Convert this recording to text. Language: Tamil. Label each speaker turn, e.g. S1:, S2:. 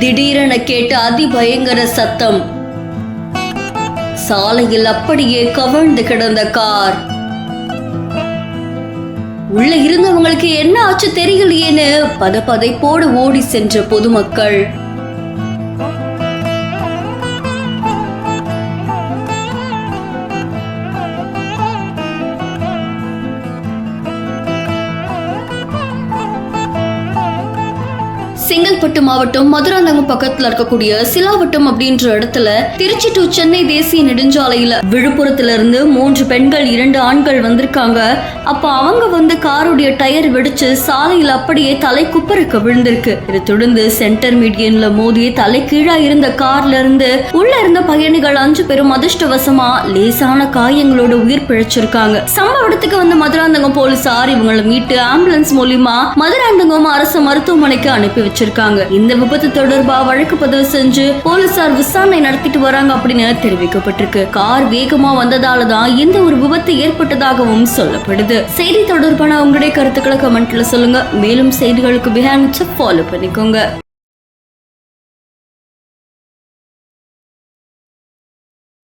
S1: திடீரென கேட்ட அதிபயங்கர சத்தம். சாலையில் அப்படியே கவிழ்ந்து கிடந்த கார். உள்ள இருந்தவங்களுக்கு என்ன ஆச்சு தெரியலையேன்னு பதபதைப்போடு ஓடி சென்ற பொதுமக்கள். செங்கல்பட்டு மாவட்டம் மதுராந்தகம் பக்கத்துல இருக்கக்கூடிய சிலாவட்டம் அப்படின்ற இடத்துல திருச்சி டு சென்னை தேசிய நெடுஞ்சாலையில விழுப்புரத்துல இருந்து 3 பெண்கள் 2 ஆண்கள் வந்திருக்காங்க. அப்ப அவங்க காருடைய டயர் வெடிச்சு சாலையில் அப்படியே தலை குப்பருக்கு விழுந்திருக்கு. இதை தொடர்ந்து சென்டர் மீடியன்ல மோதி தலை கீழா இருந்த கார்ல இருந்து உள்ள இருந்த பயணிகள் 5 பேரும் அதிர்ஷ்டவசமா லேசான காயங்களோட உயிர் பிழைச்சிருக்காங்க. சம்பவ இடத்துக்கு வந்த மதுராந்தகம் போலீசார் இவங்களை மீட்டு ஆம்புலன்ஸ் மூலியமா மதுராந்தகம் அரசு மருத்துவமனைக்கு அனுப்பி வச்சிருக்காங்க. இந்த விபத்து தொடர்பா வழக்கு பதிவு செஞ்சு போலீசார் விசாரணை நடத்திட்டு வராங்க அப்படின்னு தெரிவிக்கப்பட்டிருக்கு. கார் வேகமா வந்ததாலதான் இந்த ஒரு விபத்து ஏற்பட்டதாகவும் சொல்லப்படுது. செய்தி தொடர்பான உங்களுடைய கருத்துக்களை கமெண்ட்ல சொல்லுங்க. மேலும் செய்திகளுக்கு பிஹைண்ட் ஃபாலோ பண்ணிக்கோங்க.